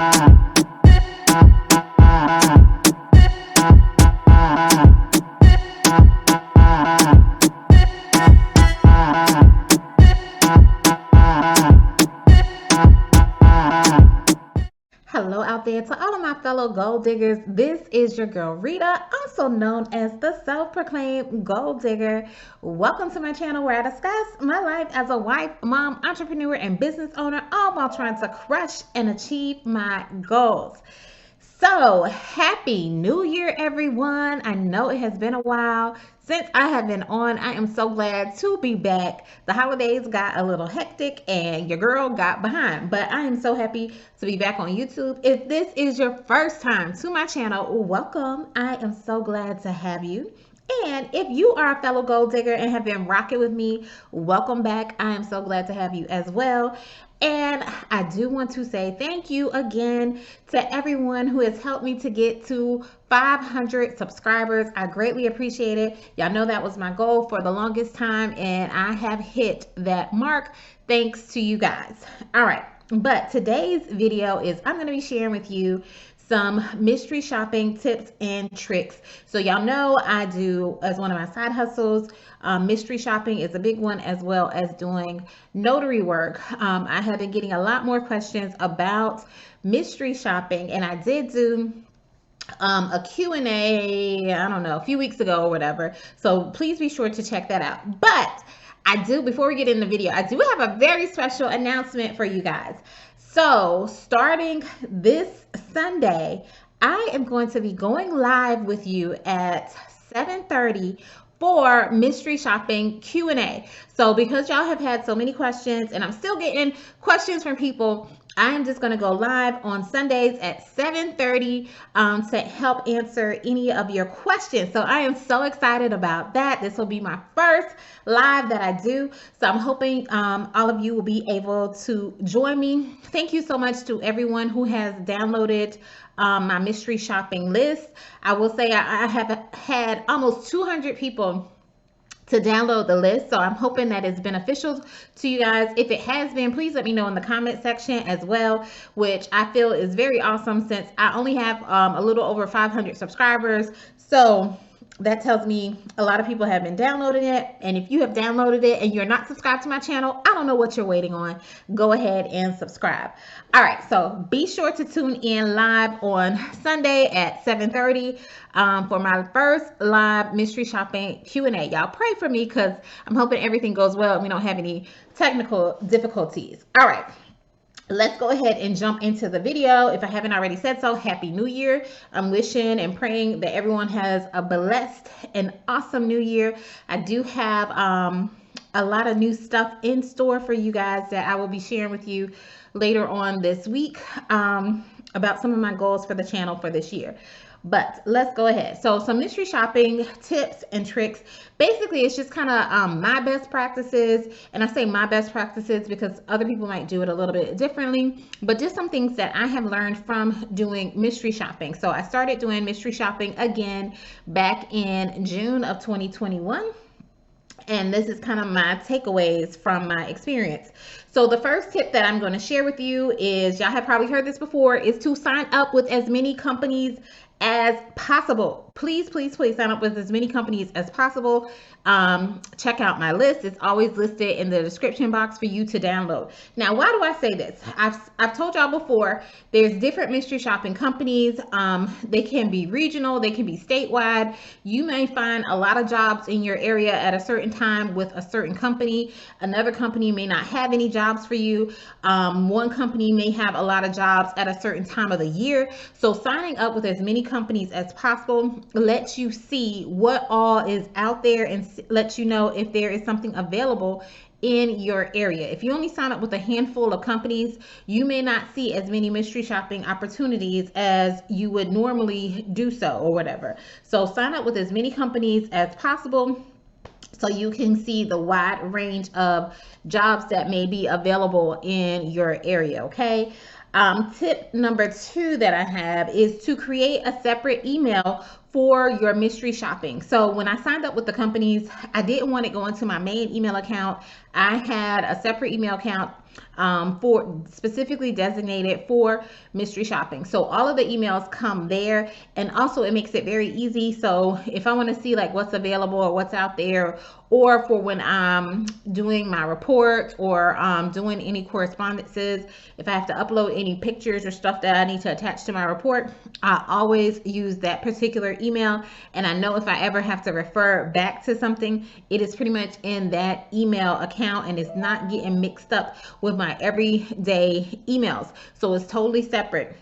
Hello out there to all of my fellow gold diggers. This is your girl Rita, also known as the self-proclaimed gold digger. Welcome to my channel where I discuss my life as a wife, mom, entrepreneur, and business owner, all while trying to crush and achieve my goals. So, happy new year, everyone. I know it has been a while since I have been on. I am so glad to be back. The holidays got a little hectic and your girl got behind, but I am so happy to be back on YouTube. If this is your first time to my channel, welcome. I am so glad to have you. And if you are a fellow gold digger and have been rocking with me, welcome back. I am so glad to have you as well. And I do want to say thank you again to everyone who has helped me to get to 500 subscribers. I greatly appreciate it. Y'all know that was my goal for the longest time, and I have hit that mark thanks to you guys. All right, but today's video is I'm going to be sharing with you some mystery shopping tips and tricks. So y'all know I do, as one of my side hustles, mystery shopping is a big one, as well as doing notary work. I have been getting a lot more questions about mystery shopping, and I did do a Q&A, I don't know, a few weeks ago or whatever. So please be sure to check that out. But before we get in the video, I do have a very special announcement for you guys. So starting this Sunday, I am going to be going live with you at 7:30 for mystery shopping Q&A. So because y'all have had so many questions and I'm still getting questions from people, I am just going to go live on Sundays at 7:30 to help answer any of your questions. So I am so excited about that. This will be my first live that I do. So I'm hoping all of you will be able to join me. Thank you so much to everyone who has downloaded my mystery shopping list. I will say I have had almost 200 people to download the list, so I'm hoping that it's beneficial to you guys. If it has been, please let me know in the comment section as well, which I feel is very awesome since I only have a little over 500 subscribers. So that tells me a lot of people have been downloading it, and if you have downloaded it and you're not subscribed to my channel, I don't know what you're waiting on. Go ahead and subscribe. All right, so be sure to tune in live on Sunday at 7:30 for my first live mystery shopping Q&A. Y'all pray for me because I'm hoping everything goes well and we don't have any technical difficulties. All right. Let's go ahead and jump into the video. If I haven't already said so, Happy New Year. I'm wishing and praying that everyone has a blessed and awesome new year. I do have a lot of new stuff in store for you guys that I will be sharing with you later on this week about some of my goals for the channel for this year. But let's go ahead. So some mystery shopping tips and tricks. Basically, it's just kind of my best practices. And I say my best practices because other people might do it a little bit differently. But just some things that I have learned from doing mystery shopping. So I started doing mystery shopping again back in June of 2021. And this is kind of my takeaways from my experience. So the first tip that I'm going to share with you is, y'all have probably heard this before, is to sign up with as many companies as possible. Please, please, please sign up with as many companies as possible. Check out my list. It's always listed in the description box for you to download. Now, why do I say this? I've told y'all before, there's different mystery shopping companies. They can be regional, they can be statewide. You may find a lot of jobs in your area at a certain time with a certain company. Another company may not have any jobs for you. One company may have a lot of jobs at a certain time of the year. So signing up with as many companies as possible lets you see what all is out there and lets you know if there is something available in your area. If you only sign up with a handful of companies, you may not see as many mystery shopping opportunities as you would normally do so or whatever. So sign up with as many companies as possible so you can see the wide range of jobs that may be available in your area, okay? Tip number 2 that I have is to create a separate email for your mystery shopping. So when I signed up with the companies, I didn't want it going to my main email account. I had a separate email account for specifically designated for mystery shopping. So all of the emails come there, and also it makes it very easy. So if I want to see like what's available or what's out there, or for when I'm doing my report or doing any correspondences, if I have to upload any pictures or stuff that I need to attach to my report, I always use that particular email. And I know if I ever have to refer back to something, it is pretty much in that email account and it's not getting mixed up with my everyday emails. So it's totally separate.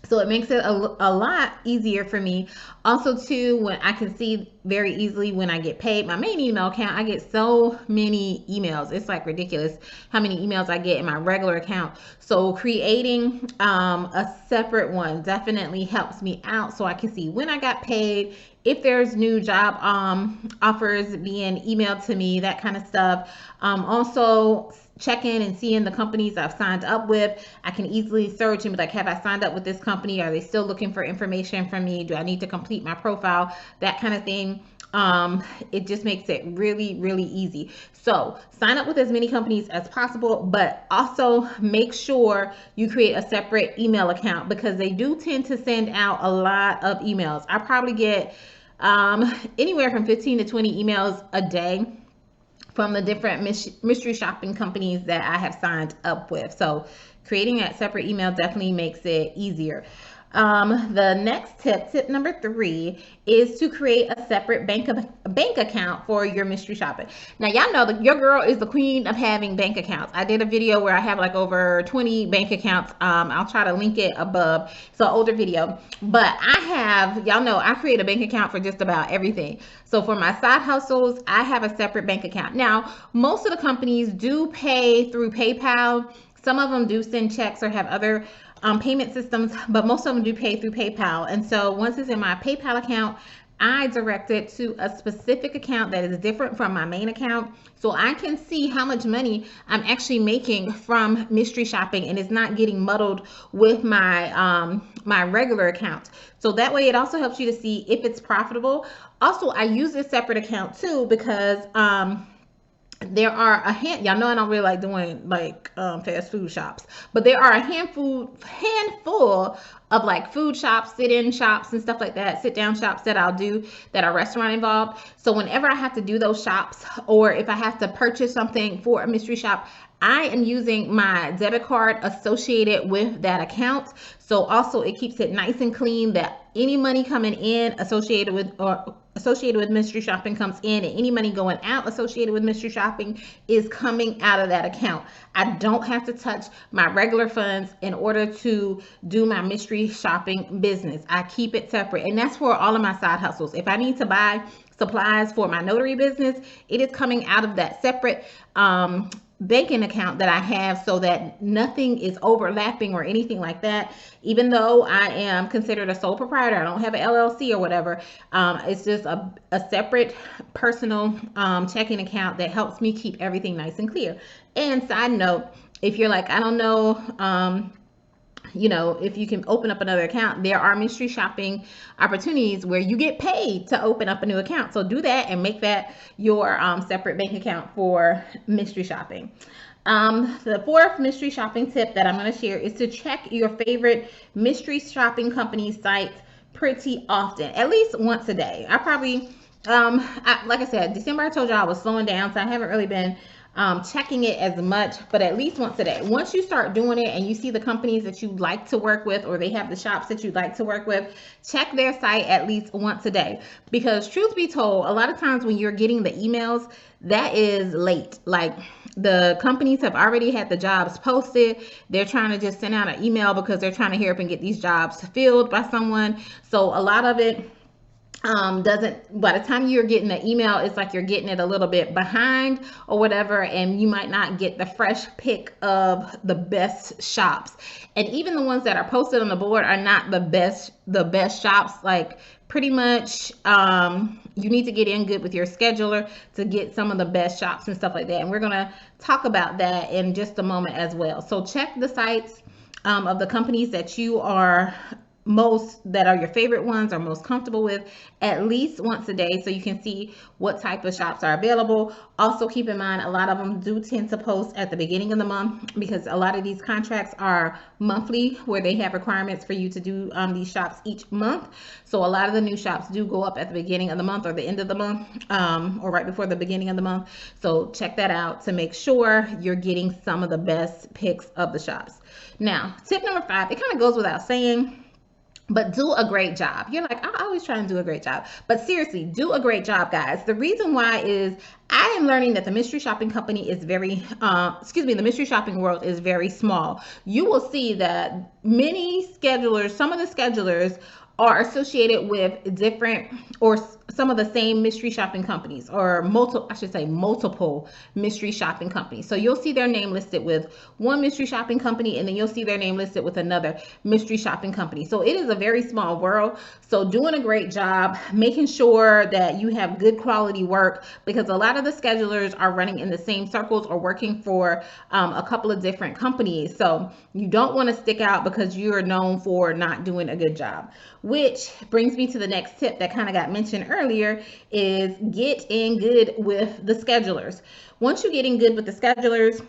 So it makes it a lot easier for me. Also too, when I can see very easily when I get paid, my main email account, I get so many emails. It's like ridiculous how many emails I get in my regular account. So creating a separate one definitely helps me out, so I can see when I got paid, if there's new job offers being emailed to me, that kind of stuff. Also checking and seeing the companies I've signed up with. I can easily search and be like, have I signed up with this company? Are they still looking for information from me? Do I need to complete my profile? That kind of thing. It just makes it really, really easy. So sign up with as many companies as possible, but also make sure you create a separate email account, because they do tend to send out a lot of emails. I probably get anywhere from 15 to 20 emails a day from the different mystery shopping companies that I have signed up with. So creating that separate email definitely makes it easier. The next tip number 3, is to create a separate bank account for your mystery shopping. Now, y'all know that your girl is the queen of having bank accounts. I did a video where I have like over 20 bank accounts. I'll try to link it above. It's an older video, but y'all know I create a bank account for just about everything. So for my side hustles, I have a separate bank account. Now, most of the companies do pay through PayPal. Some of them do send checks or have other payment systems, but most of them do pay through PayPal. And so once it's in my PayPal account, I direct it to a specific account that is different from my main account, so I can see how much money I'm actually making from mystery shopping, and it's not getting muddled with my my regular account. So that way it also helps you to see if it's profitable. Also, I use this separate account too because there are y'all know I don't really like doing like fast food shops, but there are a handful of like food shops, sit-in shops and stuff like that, sit-down shops that I'll do that are restaurant involved. So whenever I have to do those shops, or if I have to purchase something for a mystery shop, I am using my debit card associated with that account. So also it keeps it nice and clean, that any money coming in associated with mystery shopping comes in, and any money going out associated with mystery shopping is coming out of that account. I don't have to touch my regular funds in order to do my mystery shopping business. I keep it separate, and that's for all of my side hustles. If I need to buy supplies for my notary business, it is coming out of that separate banking account that I have, so that nothing is overlapping or anything like that. Even though I am considered a sole proprietor, I don't have an LLC or whatever, it's just a separate personal checking account that helps me keep everything nice and clear. And side note, if you're like, I don't know, if you can open up another account, there are mystery shopping opportunities where you get paid to open up a new account. So do that and make that your separate bank account for mystery shopping. The 4th mystery shopping tip that I'm going to share is to check your favorite mystery shopping company sites pretty often, at least once a day. I probably, like I said, December I told you I was slowing down, so I haven't really been checking it as much, but at least once a day. Once you start doing it and you see the companies that you like to work with, or they have the shops that you like to work with, check their site at least once a day. Because truth be told, a lot of times when you're getting the emails, that is late. Like, the companies have already had the jobs posted. They're trying to just send out an email because they're trying to hurry up and get these jobs filled by someone. So a lot of it by the time you're getting the email, it's like you're getting it a little bit behind or whatever, and you might not get the fresh pick of the best shops. And even the ones that are posted on the board are not the best shops. Like, pretty much you need to get in good with your scheduler to get some of the best shops and stuff like that. And we're going to talk about that in just a moment as well. So check the sites of the companies that you are most that are your favorite ones or most comfortable with at least once a day so you can see what type of shops are available. Also keep in mind a lot of them do tend to post at the beginning of the month because a lot of these contracts are monthly where they have requirements for you to do these shops each month. So a lot of the new shops do go up at the beginning of the month or the end of the month, or right before the beginning of the month. So check that out to make sure you're getting some of the best picks of the shops. Now, tip number 5, it kind of goes without saying, but do a great job. You're like, I always try and do a great job. But seriously, do a great job, guys. The reason why is I am learning that the mystery shopping company is the mystery shopping world is very small. You will see that many schedulers, some of the schedulers are associated with different or some of the same mystery shopping companies, or multiple mystery shopping companies. So you'll see their name listed with one mystery shopping company, and then you'll see their name listed with another mystery shopping company. So it is a very small world. So doing a great job, making sure that you have good quality work, because a lot of the schedulers are running in the same circles or working for a couple of different companies. So you don't want to stick out because you are known for not doing a good job. Which brings me to the next tip that kind of got mentioned earlier, is get in good with the schedulers. Once you get in good with the schedulers,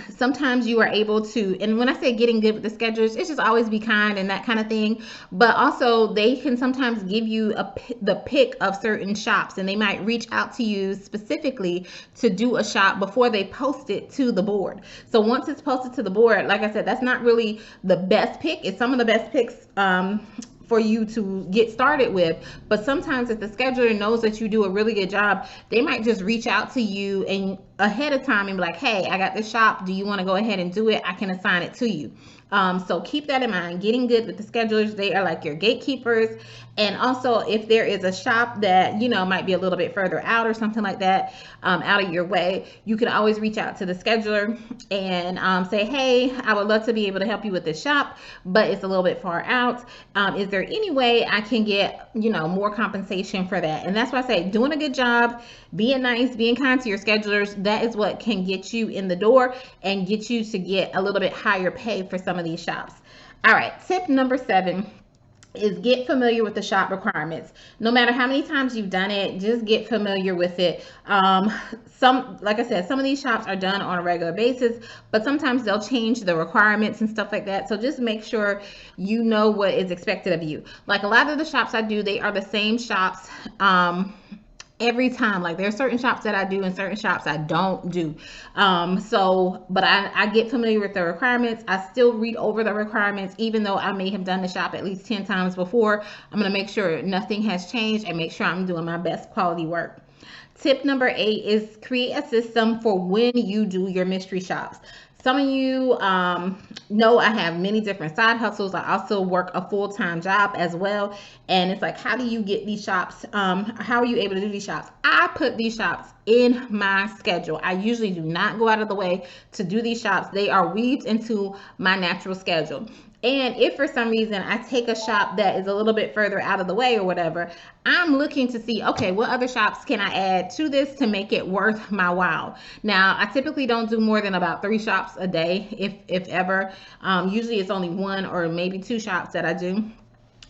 sometimes you are able to, and when I say getting good with the schedulers, it's just always be kind and that kind of thing. But also they can sometimes give you the pick of certain shops, and they might reach out to you specifically to do a shop before they post it to the board. So once it's posted to the board, like I said, that's not really the best pick. It's some of the best picks for you to get started with. But sometimes if the scheduler knows that you do a really good job, they might just reach out to you and ahead of time and be like, hey, I got this shop, do you want to go ahead and do it? I can assign it to you. So keep that in mind. Getting good with the schedulers, they are like your gatekeepers. And also if there is a shop that might be a little bit further out or something like that, out of your way, you can always reach out to the scheduler and say, hey, I would love to be able to help you with this shop, but it's a little bit far out. Is there any way I can get more compensation for that? And that's why I say doing a good job, being nice, being kind to your schedulers, that is what can get you in the door and get you to get a little bit higher pay for some of these shops. All right, tip number 7 is get familiar with the shop requirements. No matter how many times you've done it, just get familiar with it. Like I said, some of these shops are done on a regular basis, but sometimes they'll change the requirements and stuff like that. So just make sure you know what is expected of you. Like a lot of the shops I do, they are the same shops every time. Like there are certain shops that I do and certain shops I don't do. But I get familiar with the requirements. I still read over the requirements, even though I may have done the shop at least 10 times before. I'm going to make sure nothing has changed and make sure I'm doing my best quality work. Tip number 8 is create a system for when you do your mystery shops. Some of you know I have many different side hustles. I also work a full-time job as well. And it's like, how do you get these shops? How are you able to do these shops? I put these shops in my schedule. I usually do not go out of the way to do these shops. They are weaved into my natural schedule. And if for some reason I take a shop that is a little bit further out of the way or whatever, I'm looking to see, okay, what other shops can I add to this to make it worth my while? Now, I typically don't do more than about 3 shops a day, if ever. Usually it's only 1 or maybe 2 shops that I do.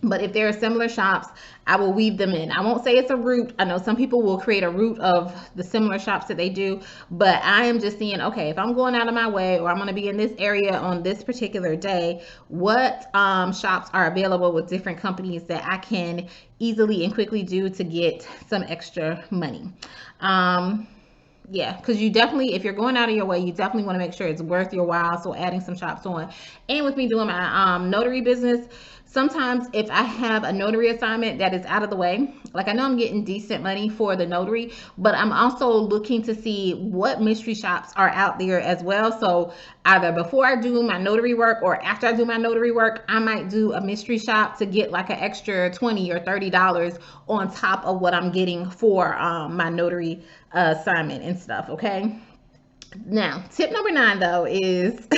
But if there are similar shops, I will weave them in. I won't say it's a route. I know some people will create a route of the similar shops that they do, but I am just seeing, okay, if I'm going out of my way or I'm going to be in this area on this particular day, what shops are available with different companies that I can easily and quickly do to get some extra money. Yeah, because you definitely, if you're going out of your way, you definitely want to make sure it's worth your while. So adding some shops on. And with me doing my notary business, sometimes if I have a notary assignment that is out of the way, like I know I'm getting decent money for the notary, but I'm also looking to see what mystery shops are out there as well. So either before I do my notary work or after I do my notary work, I might do a mystery shop to get like an extra $20 or $30 on top of what I'm getting for my notary assignment and stuff, okay? Now, tip number 9 though is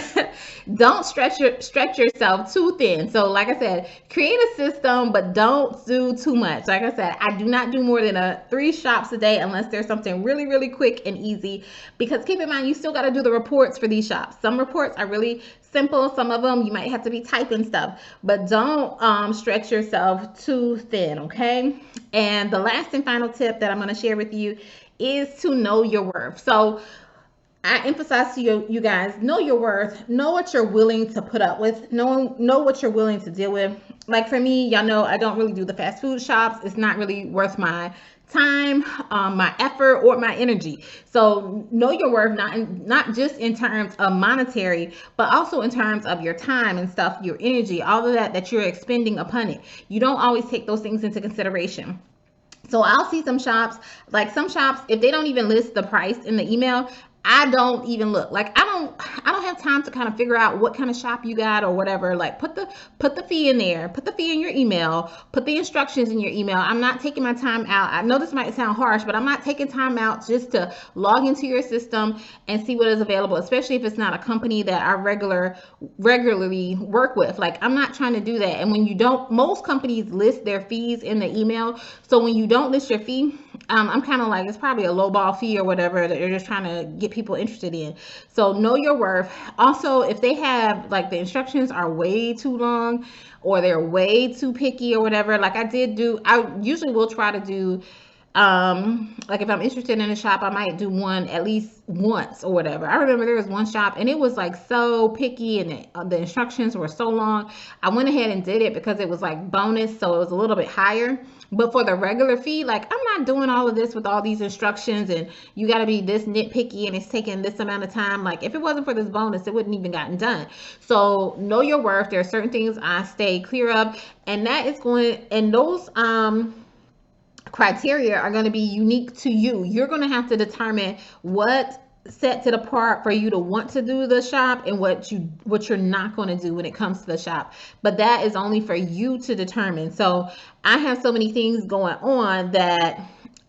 don't stretch yourself too thin. So, like I said, create a system, but don't do too much. Like I said, I do not do more than 3 shops a day unless there's something really, really quick and easy. Because keep in mind, you still got to do the reports for these shops. Some reports are really simple. Some of them you might have to be typing stuff, but don't stretch yourself too thin. Okay. And the last and final tip that I'm going to share with you is to know your worth. So I emphasize to you guys, know your worth, know what you're willing to put up with, know what you're willing to deal with. Like for me, y'all know I don't really do the fast food shops. It's not really worth my time, my effort, or my energy. So know your worth, not just in terms of monetary, but also in terms of your time and stuff, your energy, all of that you're expending upon it. You don't always take those things into consideration. So I'll see some shops, like some shops, if they don't even list the price in the email, I don't even look. Like I don't have time to kind of figure out what kind of shop you got or whatever. Like put the fee in there, put the fee in your email, put the instructions in your email. I'm not taking my time out. I know this might sound harsh, but I'm not taking time out just to log into your system and see what is available, especially if it's not a company that I regularly work with. Like I'm not trying to do that. And when you don't, most companies list their fees in the email. So when you don't list your fee, I'm kind of like, it's probably a low ball fee or whatever that you're just trying to get people interested in. So know your worth. Also, if they have like the instructions are way too long or they're way too picky or whatever, like I usually will try to do like if I'm interested in a shop, I might do one at least once or whatever. I remember there was one shop and it was like so picky and the instructions were so long. I went ahead and did it because it was like bonus, so it was a little bit higher. But for the regular fee, like I'm not doing all of this with all these instructions and you got to be this nitpicky and it's taking this amount of time. Like if it wasn't for this bonus, it wouldn't even gotten done. So know your worth. There are certain things I stay clear of, and that is going, and those criteria are going to be unique to you. You're going to have to determine what sets it apart for you to want to do the shop and what you're not going to do when it comes to the shop. But that is only for you to determine. So I have so many things going on that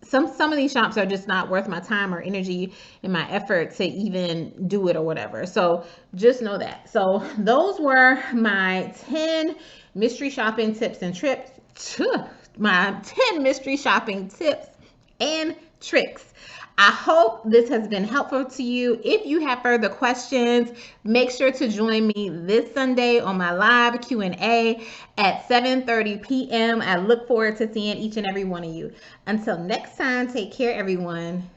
some of these shops are just not worth my time or energy and my effort to even do it or whatever. So just know that. So those were my 10 mystery shopping tips and trips. My 10 mystery shopping tips and tricks. I hope this has been helpful to you. If you have further questions, make sure to join me this Sunday on my live Q&A at 7:30 p.m. I look forward to seeing each and every one of you. Until next time, take care, everyone.